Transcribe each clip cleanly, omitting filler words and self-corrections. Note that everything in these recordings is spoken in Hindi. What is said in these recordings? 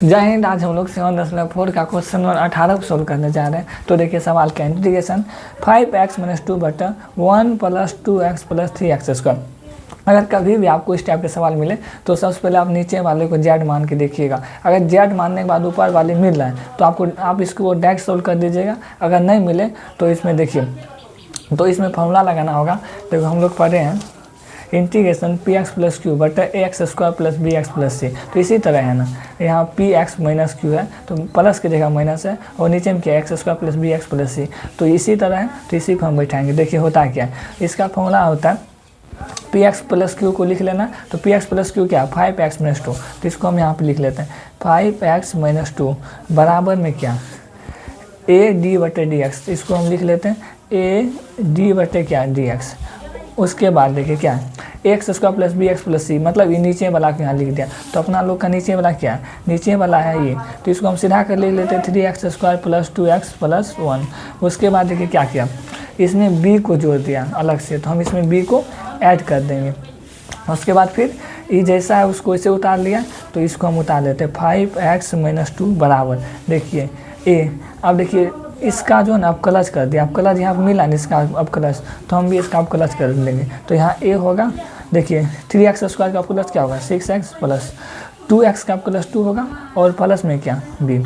जय हिंद। आज हम लोग 7.4 का क्वेश्चन नंबर 18 को सोल्व करने जा रहे हैं। तो देखिए सवाल का इंटीग्रेशन 5x-2/1 + 2x + 3x²। अगर कभी भी आपको इस टाइप के सवाल मिले तो सबसे पहले आप नीचे वाले को z मान के देखिएगा। अगर z मानने के बाद ऊपर वाले मिल रहा है तो आप इसको डायरेक्ट सोल्व कर दीजिएगा। अगर नहीं मिले तो इसमें देखिए, तो इसमें फॉर्मूला लगाना होगा। देखो हम लोग पढ़े हैं इंटीग्रेशन px + q बटा ax² + bx + c। तो इसी तरह है ना, यहाँ px - q है तो प्लस की जगह माइनस है और नीचे में क्या x² + bx + c। तो इसी तरह है, तो इसी को हम बैठाएंगे। देखिए होता क्या है, इसका फॉर्मूला होता है px + q को लिख लेना। तो px + q क्या है 5x - 2। तो इसको हम यहाँ पे लिख लेते हैं 5x - 2 बराबर में क्या a d/dx। इसको हम लिख लेते हैं a d/dx। उसके बाद देखिए क्या है ax² + bx + c, मतलब ये नीचे वाला को यहाँ लिख दिया। तो अपना लोग का नीचे वाला क्या है, नीचे वाला है ये। तो इसको हम सीधा कर लिख लेते हैं 3x² + 2x + 1। उसके बाद देखिए क्या किया, इसमें b को जोड़ दिया अलग से, तो हम इसमें b को ऐड कर देंगे। उसके बाद फिर ये जैसा है उसको इसे उतार लिया, तो इसको हम उतार लेते हैं 5x - 2 बराबर देखिए a। अब देखिए इसका जो है ना अब क्लच कर दिया, अब क्लच यहाँ मिला नहीं इसका अब क्लच, तो हम भी इसका अब क्लच कर लेंगे। तो यहाँ a होगा, देखिए 3x² का प्लस क्या होगा 6x + 2x का प्लस 2 होगा और प्लस में क्या b।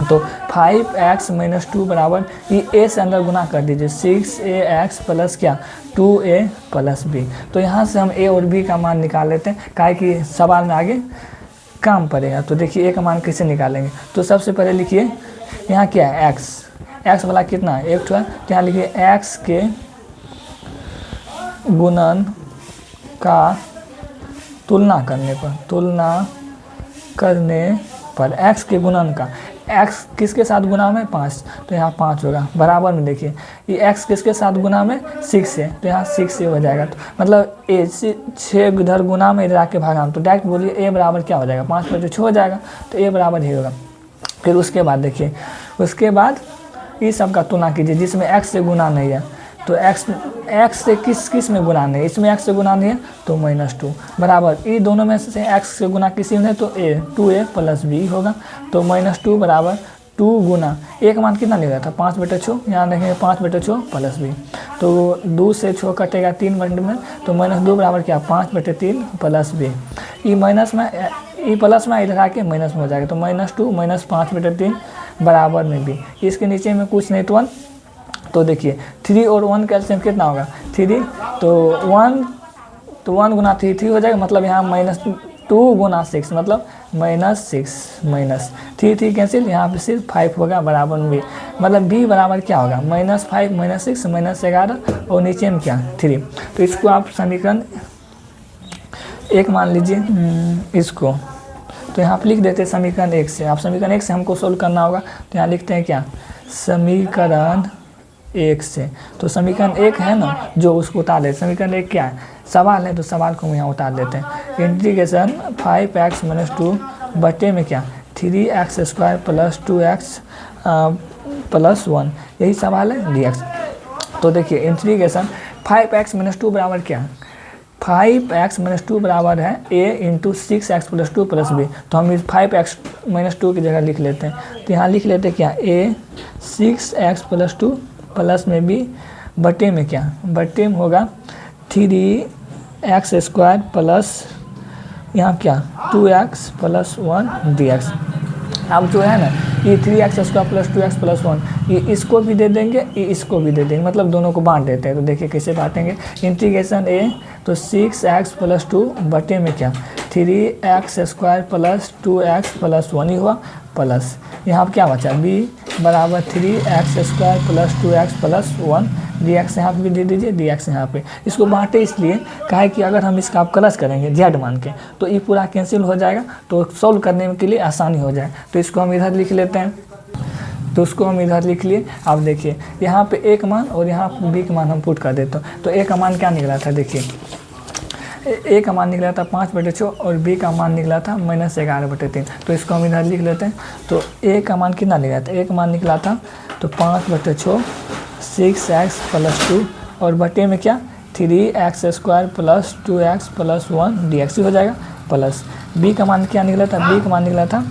तो 5x - 2 बराबर ये a से अंदर गुना कर दीजिए 6ax + क्या 2a + b। तो यहाँ से हम a और b का मान निकाल लेते हैं, काहे कि सवाल में आगे काम पड़ेगा। तो देखिए a का मान कैसे निकालेंगे। तो सबसे पहले लिखिए यहाँ क्या है x वाला कितना है 1 है। तो यहाँ लिखिए x के गुणन का तुलना करने पर x के गुणन का x किसके साथ गुना में 5, तो यहाँ 5 होगा बराबर में। देखिए ये x किसके साथ गुना में 6 है, तो यहाँ 6 से हो जाएगा। तो मतलब a 6 इधर गुना में इधर आके भागा, तो डायरेक्ट बोलिए a बराबर क्या हो जाएगा 5/6 हो जाएगा। तो a बराबर ही होगा। फिर उसके बाद देखिए, उसके बाद इस सब का तुलना कीजिए जिसमें x से गुना नहीं है। तो x से किस में गुना नहीं है, इसमें x से गुना नहीं है तो -2 बराबर ये दोनों में से x से गुना किसी में तो a 2a + b होगा। तो -2 बराबर 2 गुना एक मान कितना निकला था 5/6, यहाँ देखेंगे 5/6 + b। तो 2 से 6 कटेगा 3 में, तो -2 बराबर क्या 5/3 + b। ये माइनस में ये प्लस में इधर आके माइनस में हो जाएगा। तो -2 - 5/3 बराबर में b। इसके नीचे में कुछ नहीं तो 1। तो देखिए 3 और 1 का एलसीएम कितना होगा 3, तो 1 गुना 3 हो जाएगा। मतलब यहाँ -2 गुना 6 मतलब -6 -3 कैंसिल, यहाँ पे सिर्फ 5 होगा बराबर में b। मतलब b बराबर क्या होगा -5 - 6 -11 और नीचे में क्या 3। तो इसको आप समीकरण 1 मान लीजिए इसको। तो यहाँ पे लिख देते हैं समीकरण 1 से। आप समीकरण 1 से हमको सोल्व करना होगा, तो यहाँ लिखते हैं क्या समीकरण 1 से। तो समीकरण 1 है ना जो उसको उतार लेते। समीकरण 1 क्या है सवाल है, तो सवाल को हम यहाँ उतार लेते हैं। इंटीग्रेशन 5x - 2 बटे में क्या 3x² + 2x + 1, यही सवाल है dx। तो देखिए इंटीग्रेशन 5x - 2 बराबर क्या 5x - 2 बराबर है a × 6x + 2 + b। तो हम इस 5x - 2 की जगह लिख लेते हैं। तो यहाँ लिख लेते हैं क्या a 6x + 2 प्लस में b बटे में क्या बटे में होगा 3x² प्लस यहाँ क्या 2x + 1 dx। अब जो है ना ये 3x² + 2x + 1 ये इसको भी दे देंगे, ये इसको भी दे देंगे, मतलब दोनों को बांट देते हैं। तो देखिए कैसे बांटेंगे। इंटीग्रेशन a तो 6x + 2 बटे में क्या 3x² + 2x + 1 ही हुआ प्लस यहाँ पर क्या बचा b बराबर 3x² + 2x + 1 dx। यहाँ पे भी दे दीजिए dx यहाँ पे। इसको बांटे इसलिए काहे कि अगर हम इसका क्लच करेंगे z मान के तो ये पूरा कैंसिल हो जाएगा, तो सॉल्व करने के लिए आसानी हो जाए। तो इसको हम इधर लिख लेते हैं। तो उसको हम इधर लिख लिए। अब देखिए यहाँ पे a का मान और यहाँ b का मान हम पुट कर देते हैं। तो a का मान क्या निकला था, देखिए a का मान निकला था 5/6 और b का मान निकला था -11/3। तो इसको हम इधर लिख लेते हैं। तो a का मान कितना निकला था, a का मान निकला था तो 5/6 6x + 2 और बटे में क्या 3x² + 2x + 1 dx हो जाएगा प्लस बी का मान क्या निकला था, बी का मान निकला था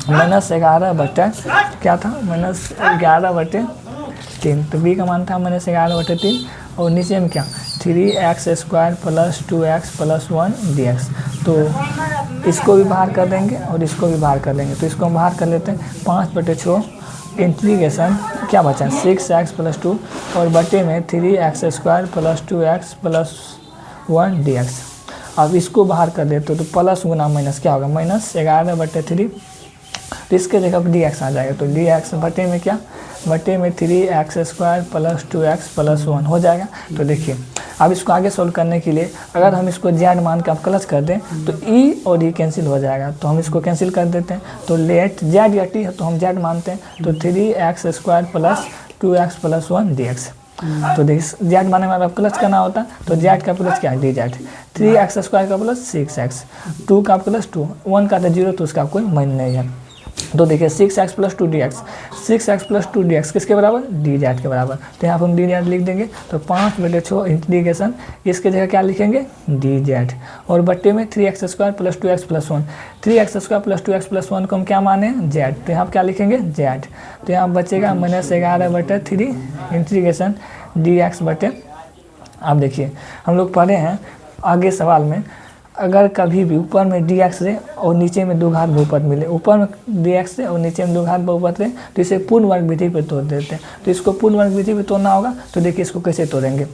-11/, क्या था, -11/3। तो बी का मान था -11/3 और नीचे में क्या 3x² + 2x + 1 dx। तो इसको भी बाहर कर देंगे और इसको भी बाहर कर देंगे। तो इसको हम बाहर कर लेते हैं, 5/6 इंटीग्रेशन क्या बचा 6x + 2 और बटे में 3x² + 2x + 1 dx। अब इसको बाहर कर देते तो प्लस गुना माइनस क्या होगा, -11/3। तो इसके जगह पर dx आ जाएगा। तो dx बटे में क्या, बटे में 3x² + 2x + 1 हो जाएगा। तो देखिए अब इसको आगे सोल्व करने के लिए अगर हम इसको z मान के आप प्लस कर दें तो e और e कैंसिल हो जाएगा। तो हम इसको कैंसिल कर देते हैं। तो लेट z या t है तो हम z मानते हैं। तो 3x² + 2x + 1 dx। तो देखिए z माने में अगर प्लस करना होता तो z का प्लस क्या है dz, 3x² का प्लस 6x, 2 का प्लस 2, 1 का था 0 तो उसका कोई मान नहीं है। तो देखिए 6x + 2 dx, 6x + 2 dx किसके बराबर, dz के बराबर। तो यहाँ पर हम dz लिख देंगे। तो 5/6 इंटीग्रेशन इसके जगह क्या लिखेंगे dz और बट्टे में 3x² + 2x + 1, 3x² + 2x + 1 को हम क्या माने z। तो यहाँ पर क्या लिखेंगे z। तो यहाँ बचेगा -11/3 इंटीग्रेशन dx बटे। अब देखिए हम लोग पढ़े हैं आगे सवाल में, अगर कभी भी ऊपर में dx रहे और नीचे में दो घात बहुपद मिले, ऊपर में dx रहे और नीचे में दो घात बहुपद रहे तो इसे पूर्ण वर्ग विधि पे तोड़ देते हैं। तो इसको पूर्ण वर्ग विधि पे तोड़ना होगा। तो देखिए इसको कैसे तोड़ेंगे।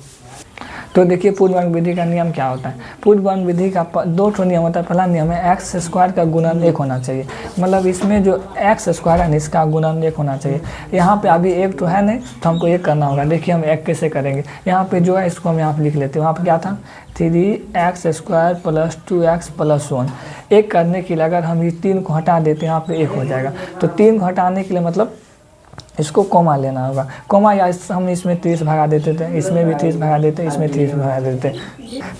तो देखिए पूर्ण वर्ग विधि का नियम क्या होता है। पूर्ण वर्ग विधि का दो ठो नियम होता है। पहला नियम है x² का गुणन 1 होना चाहिए, मतलब इसमें जो x² है ना इसका गुणन 1 होना चाहिए। यहाँ पे अभी एक तो है नहीं तो हमको एक करना होगा। देखिए हम एक कैसे करेंगे, यहाँ पे जो है इसको हम यहाँ पे लिख लेते हैं। वहाँ पे क्या था 3x² + 2x + 1। एक करने के लिए अगर हम ये 3 को हटा देते हैं यहाँ पे 1 हो जाएगा। तो 3 को हटाने के लिए मतलब इसको कोमा लेना होगा। कोमा या हम इसमें 30 भगा देते थे, इसमें भी 30 भगा देते, इसमें 30 भगा देते।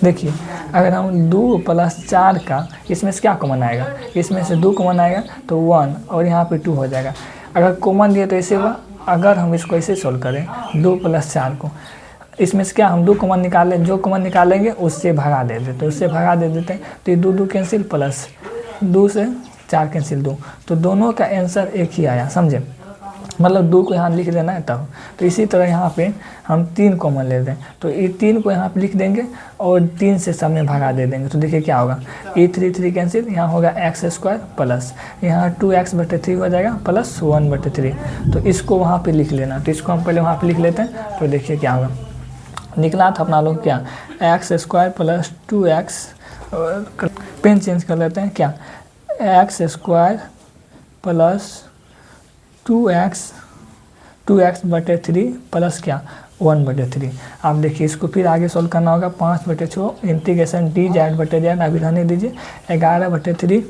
देखिए अगर हम 2 + 4 का इसमें से क्या कॉमन आएगा, इसमें से 2 कॉमन आएगा तो 1 और यहाँ पे 2 हो जाएगा। अगर कॉमन दिए तो ऐसे हुआ। अगर हम इसको ऐसे सोल्व करें 2 + 4 को, इसमें से क्या हम 2 कॉमन निकालें, जो कॉमन निकालेंगे उससे भगा दे देते, तो उससे भगा दे देते हैं। तो ये 2 कैंसिल प्लस 2 से 4 कैंसिल 2, तो दोनों का आंसर एक ही आया, समझे। मतलब 2 को यहाँ लिख देना है तब। तो इसी तरह यहाँ पे हम 3 कॉमन ले दें तो ये 3 को यहाँ पे लिख देंगे और 3 से सब में भगा दे देंगे। तो देखिए क्या होगा, ये 3 कैंसिल, यहाँ होगा x² प्लस यहाँ 2x/3 हो जाएगा प्लस 1/3। तो इसको वहाँ पे लिख लेना। तो इसको हम पहले वहाँ पे लिख लेते हैं। तो देखिए क्या होगा, निकला था अपना लोग क्या x² + 2x, पेन चेंज कर लेते हैं क्या x² + 2x/3 प्लस क्या 1/3। आप देखिए इसको फिर आगे सोल्व करना होगा। 5/6 इंटीग्रेशन dz/z अभी रहने दीजिए 11/3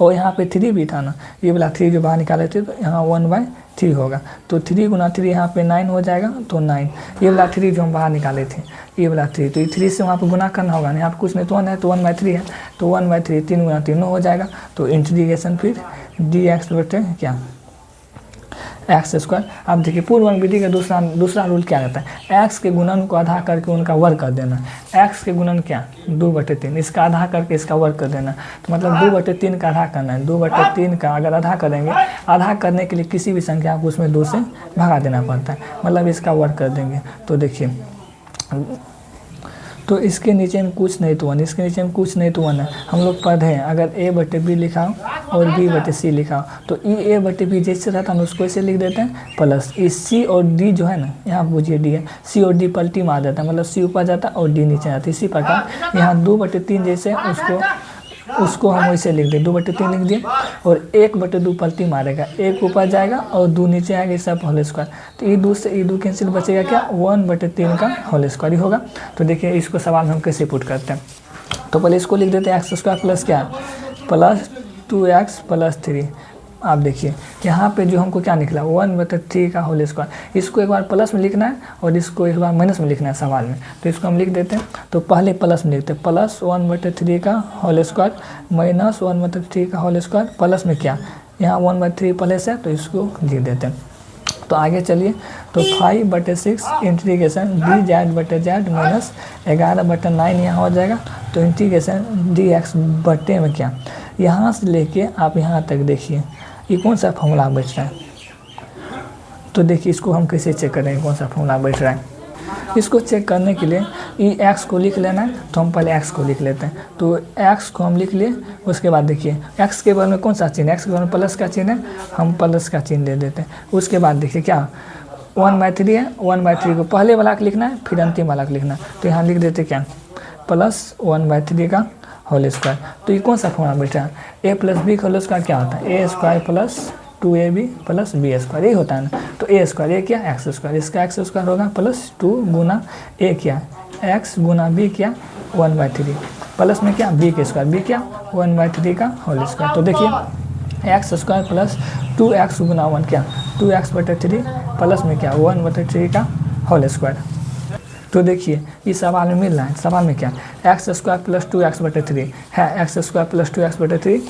और यहाँ पे 3 भी था ना, ये वाला 3 जो बाहर निकाले थे तो यहाँ 1/3 होगा। तो 3 × 3 यहाँ पे 9 हो जाएगा। तो 9 ये वाला 3 जो हम बाहर निकाले थे ये वाला 3, तो ये 3 से वहाँ पे गुना करना होगा ना, यहाँ पे कुछ नहीं तो 1 है तो 1/3 है। तो 1/3 3 × 3 हो जाएगा। तो इंटीग्रेशन फिर dx बटे क्या x²। अब देखिए पूर्ण वर्ग विधि का दूसरा रूल क्या रहता है, x के गुणन को आधा करके उनका वर्ग कर देना। x के गुणन क्या 2/3, इसका आधा करके इसका वर्ग कर देना। तो मतलब 2/3 का आधा करना है। 2/3 का अगर आधा करेंगे, आधा करने के लिए किसी भी संख्या को उसमें 2 से भगा देना पड़ता है, मतलब इसका वर्ग कर देंगे। तो देखिए तो इसके नीचे में कुछ नहीं तो 1, इसके नीचे में कुछ नहीं तो 1 है। हम लोग पढ़े हैं अगर a/b लिखा हो और b/c लिखा हो तो a/b जैसे रहता है उसको ऐसे लिख देते हैं प्लस इस c और d जो है ना, यहाँ बुझिए d है, c और d पलटी मार देता है, मतलब c ऊपर जाता है और d नीचे आता है। इसी प्रकार यहाँ 2/3 जैसे उसको हम वैसे लिख दें 2/3 लिख दिए और 1/2 पलटी मारेगा, 1 ऊपर जाएगा और 2 नीचे आएगा, सब होल स्क्वायर। तो ये 2 से ये 2 कैंसिल बचेगा क्या 1/3 का होल स्क्वायर ही होगा। तो देखिए इसको सवाल हम कैसे पुट करते हैं। तो पहले इसको लिख देते हैं x² प्लस क्या प्लस 2x + 3। आप देखिए यहाँ पे जो हमको क्या निकला 1/3 का होल स्क्वायर। इसको एक बार प्लस में लिखना है और इसको एक बार माइनस में लिखना है सवाल में। तो इसको हम लिख देते हैं। तो पहले प्लस में लिखते हैं प्लस 1/3 का होल स्क्वायर माइनस 1/3 का होल स्क्वायर प्लस में क्या यहाँ 1/3 प्लस है तो इसको लिख देते हैं। तो आगे चलिए, तो 5/6 इंटीग्रेशन डी जेड बटे जेड माइनस 11/9 यहाँ हो जाएगा। तो इंटीग्रेशन डी एक्स बटे में क्या, यहाँ से लेके आप यहाँ तक देखिए ये कौन सा फॉर्मूला बैठ रहा है। तो देखिए इसको हम कैसे चेक करेंगे कौन सा फॉर्मूला बैठ रहा है। इसको चेक करने के लिए ई एक्स को लिख लेना है, तो हम पहले एक्स को लिख लेते हैं। तो एक्स को हम लिख लिए, उसके बाद देखिए एक्स के बगल में कौन सा चिन्ह है, एक्स के बगल में प्लस का चिन्ह है, हम प्लस का चिन्ह दे देते हैं। उसके बाद देखिए क्या 1/3 है, 1/3 को पहले वाला का लिखना है फिर अंतिम वाला का लिखना है। तो यहाँ लिख देते क्या प्लस 1/3 का होल स्क्वायर। तो ये कौन सा फॉर्मूला बैठा है, ए प्लस बी का होल स्क्वायर क्या होता है, A square plus 2ab plus B square, यही होता है ना। तो ए स्क्वायर ये क्या एक्स स्क्वायर, इसका एक्स स्क्वायर होगा प्लस 2 गुना ए क्या एक्स गुना बी क्या 1/3 प्लस में क्या बी के स्क्वायर, बी क्या 1/3 का होल स्क्वायर। तो देखिए एक्स स्क्वायर प्लस 2x गुना 1 क्या 2x/3 प्लस में क्या 1/3 का होल स्क्वायर। तो देखिए इस सवाल में मिल रहा है, सवाल में क्या एक्स स्क्वायर प्लस 2x/3 है, x square plus 2x/3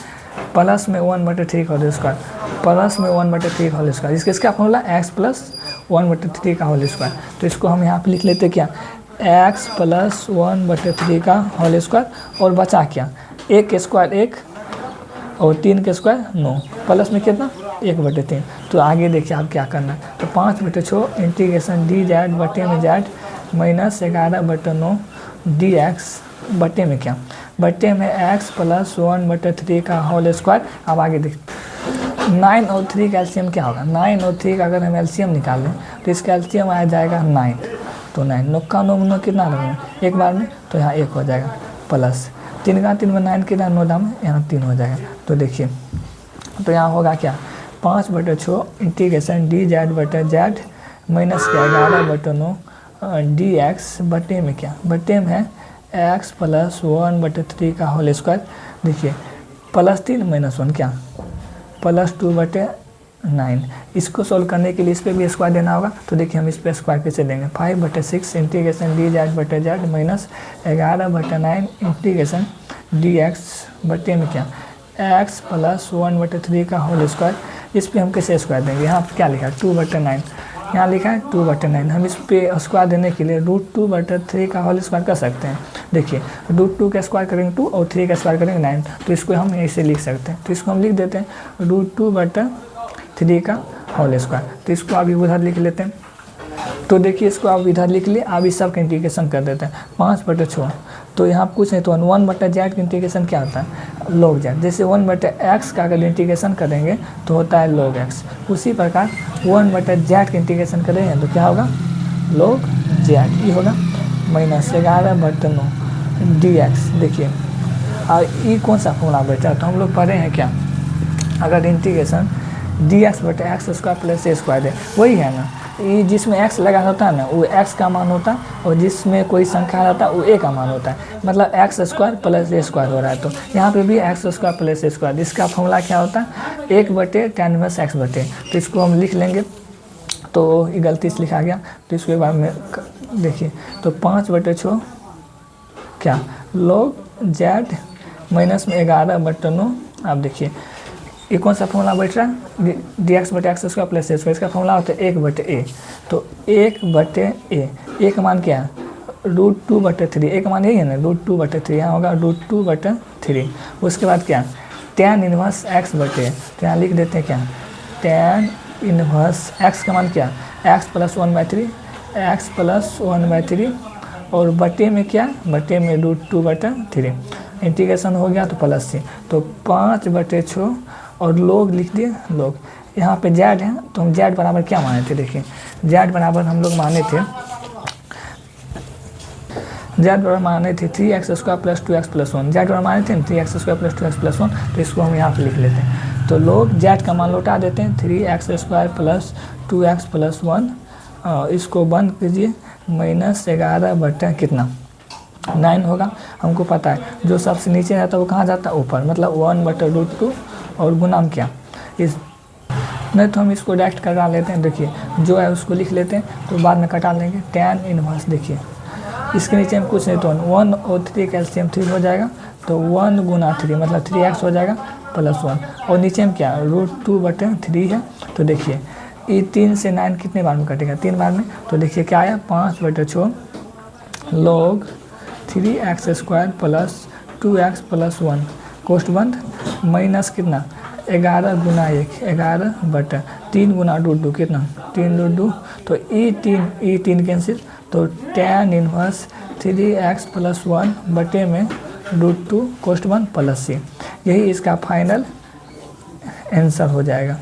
plus में 1/3 का होल स्क्वायर प्लस में 1/3 का होल स्क्वायर। इसका फॉर्मूला एक्स प्लस 1/3 का होल स्क्वायर। तो इसको हम यहाँ पे लिख लेते क्या एक्स प्लस 1/3 का होल स्क्वायर और बचा क्या 1 के स्क्वायर 1 और 3 के स्क्वायर 9 प्लस में कितना 1/3। तो आगे देखिए आप क्या करना है, तो 5/6 इंटीग्रेशन डी जेड बटे में जेड माइनस 11/9 डी एक्स बटे में क्या बटे में एक्स प्लस 1/3 का होल स्क्वायर। अब आगे देखिए 9 और 3 का एलसीएम क्या होगा, 9 और 3 का अगर हम एलसीएम निकाल लें तो इसका एलसीएम आ जाएगा 9। तो 9 9 का 9 कितना लगेगा एक बार में, तो यहाँ 1 हो जाएगा प्लस 3 का 3 में 9 कितना 9 दाम यहाँ 3 हो जाएगा। तो देखिए तो यहाँ होगा क्या 5/6 इंटीग्रेशन डी जेड बटे जेड माइनस 11/9 डी एक्स बटे में क्या बटे में है एक्स प्लस 1/3 का होल स्क्वायर। देखिए प्लस 3 माइनस 1 क्या प्लस 2/9। इसको सॉल्व करने के लिए इस पर भी स्क्वायर देना होगा। तो देखिए हम इस पर स्क्वायर कैसे देंगे 5/6 इंटीग्रेशन डी जेड बटे Z minus 11/9 integration D x बटे में क्या एक्स प्लस 1/3 का होल स्क्वायर। इस पर हम कैसे स्क्वायर देंगे, यहाँ क्या लिखा है 2/9, यहाँ लिखा है 2/9। हम इस पे स्क्वायर देने के लिए √2/3 का होल स्क्वायर कर सकते हैं। देखिए √2 का स्क्वायर करेंगे 2 और 3 का स्क्वायर करेंगे 9, तो इसको हम ऐसे लिख सकते हैं। तो इसको हम लिख देते हैं √2/3 का होल स्क्वायर। तो इसको अभी उधर लिख लेते हैं। तो देखिए इसको आप इधर लिख लिए, आप इस सब का इंटीग्रेशन कर देते हैं 5/6। तो यहाँ कुछ नहीं तो 1/z का इंटीग्रेशन क्या होता है log z। जैसे 1/x का अगर इंटीग्रेशन करेंगे तो होता है log x, उसी प्रकार 1/z का इंटीग्रेशन करेंगे तो क्या होगा log z, ये होगा माइनस 11/9 dx। देखिए और ये कौन सा फॉर्मूला बैठा है, तो हम लोग पढ़े हैं क्या अगर इंटीग्रेशन dx बटे एक्स स्क्वायर प्लस ए स्क्वायर है, वही है ना। ये जिसमें x लगा होता है ना वो x का मान होता है, और जिसमें कोई संख्या रहता है वो a का मान होता है, मतलब एक्स स्क्वायर प्लस ए स्क्वायर हो रहा है। तो यहाँ पे भी एक्स स्क्वायर प्लस ए स्क्वायर, इसका फॉर्मूला क्या होता है 1/tan−x बटे। तो इसको हम लिख लेंगे, तो ये गलती से लिखा गया, तो इसके बाद में देखिए तो 5/6 क्या log z माइनस में 11/9। आप देखिए ये कौन सा फॉर्मूला बैठ रहा है dx बटे एक्स स्क्वायर प्लस ए स्क्वायर, इसका फॉर्मूला होता है 1/a। तो 1/a, a का मान क्या है √2/3, a का मान यही है ना √2/3, यहाँ होगा √2/3। उसके बाद क्या tan इनवर्स x बटे, तो यहाँ लिख देते हैं क्या tan इनवर्स x का मान क्या x प्लस 1/3 x प्लस 1/3 और बटे में क्या बटे में √2/3। इंटीग्रेशन हो गया तो प्लस c, तो 5/6 और लोग लिख दिए लोग। यहाँ पे जेड है तो हम जेड बराबर क्या माने थे, देखिए जेड बराबर हम लोग माने थे जेड बराबर माने थे 3x square plus 2x plus 1, Z बराबर माने थे 3x square plus 2x plus 1। तो इसको हम यहाँ पे लिख लेते हैं। तो लोग जेड का मान लौटा देते हैं 3x square plus 2x plus 1, इसको बंद कीजिए माइनस 11 बटे कितना 9 होगा। हमको पता है जो सबसे नीचे रहता है वो कहाँ जाता है ऊपर, मतलब 1/√2 और गुना क्या इस, नहीं तो हम इसको डायरेक्ट कटा लेते हैं। देखिए जो है उसको लिख लेते हैं तो बाद में कटा लेंगे tan इनवर्स। देखिे इसके नीचे हम कुछ नहीं तो 1 और 3 का एलसीएम 3 हो जाएगा, तो 1 गुना 3 मतलब 3x हो जाएगा प्लस 1, और नीचे में क्या √2/3 है। तो देखिए ये 3 से 9 कितने बार में कटेगा? 3 बार में। तो देखिए क्या आया, 5/6 log 3x² plus 2x plus 1 कोष्ट बंद माइनस कितना 11 गुना 1 11/3 गुना √2 कितना 3√2। तो ये 3 कैंसिल, तो tan इनवर्स 3x प्लस 1 बटे में √2 कोष्ट बंद प्लस c, यही इसका फाइनल आंसर हो जाएगा।